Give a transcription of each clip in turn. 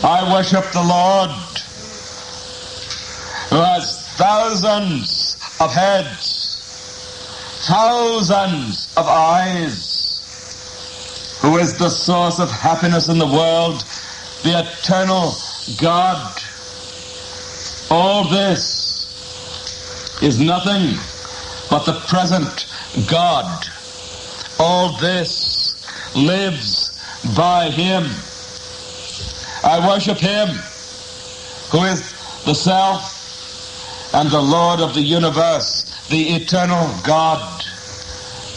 I worship the Lord, who has thousands of heads, thousands of eyes, who is the source of happiness in the world, the eternal God. All this is nothing but the present God. All this lives by Him. I worship Him who is the Self and the Lord of the universe, the eternal God,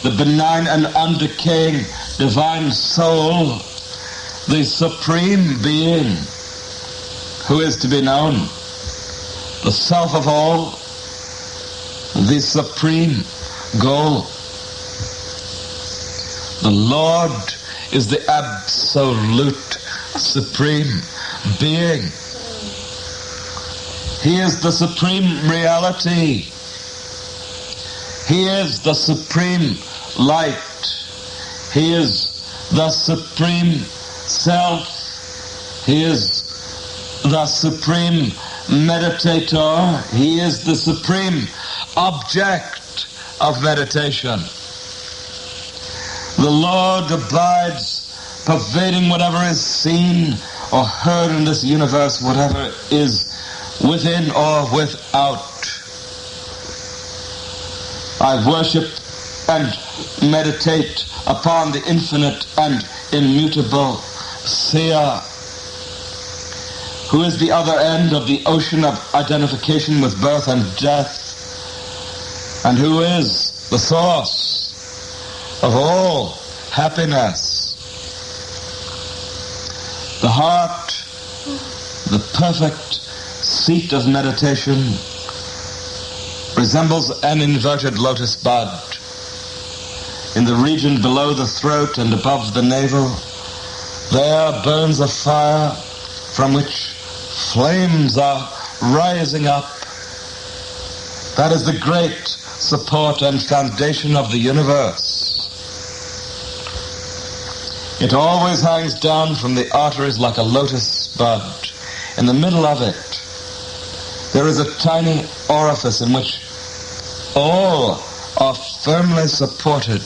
the benign and undecaying divine soul, the supreme being who is to be known, the Self of all, the supreme goal. The Lord is the absolute supreme being. He is the supreme reality. He is the supreme light. He is the supreme self. He is the supreme meditator. He is the supreme object of meditation. The Lord abides, pervading whatever is seen or heard in this universe, whatever is within or without. I worship and meditate upon the infinite and immutable Seer, who is the other end of the ocean of identification with birth and death, and who is the source of all happiness. The heart, the perfect seat of meditation, resembles an inverted lotus bud. In the region below the throat and above the navel, there burns a fire from which flames are rising up. That is the great support and foundation of the universe. It always hangs down from the arteries like a lotus bud. In the middle of it, there is a tiny orifice in which all are firmly supported.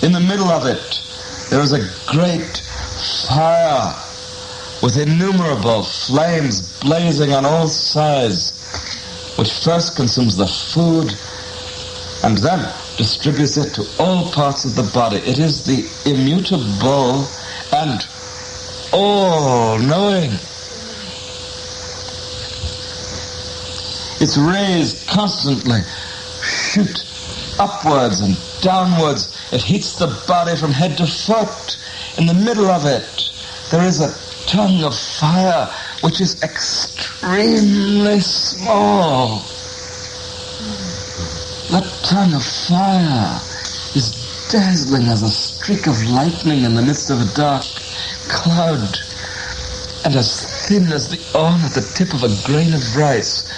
In the middle of it, there is a great fire with innumerable flames blazing on all sides, which first consumes the food and then distributes it to all parts of the body. It is the immutable and all-knowing. Its rays constantly shoot upwards and downwards. It heats the body from head to foot. In the middle of it, there is a tongue of fire which is extremely small. That tongue of fire is dazzling as a streak of lightning in the midst of a dark cloud, and as thin as the awn at the tip of a grain of rice,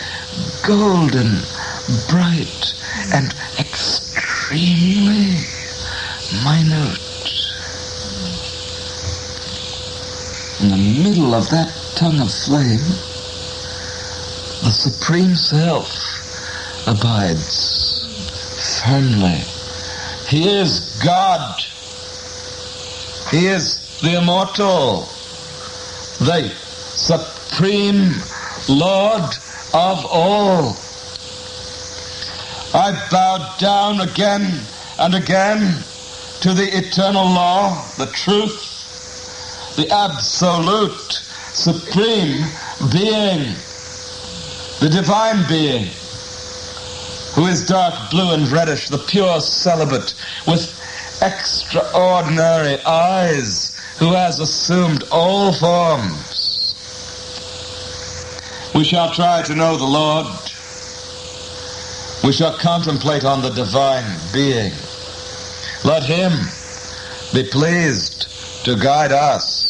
golden, bright, and extremely minute. In the middle of that tongue of flame, the Supreme Self abides firmly. He is God. He is the immortal, the Supreme Lord of all. I bow down again and again to the eternal law, the truth, the absolute, supreme being, the divine being, who is dark blue and reddish, the pure celibate with extraordinary eyes, who has assumed all forms. We shall try to know the Lord. We shall contemplate on the divine being. Let Him be pleased to guide us.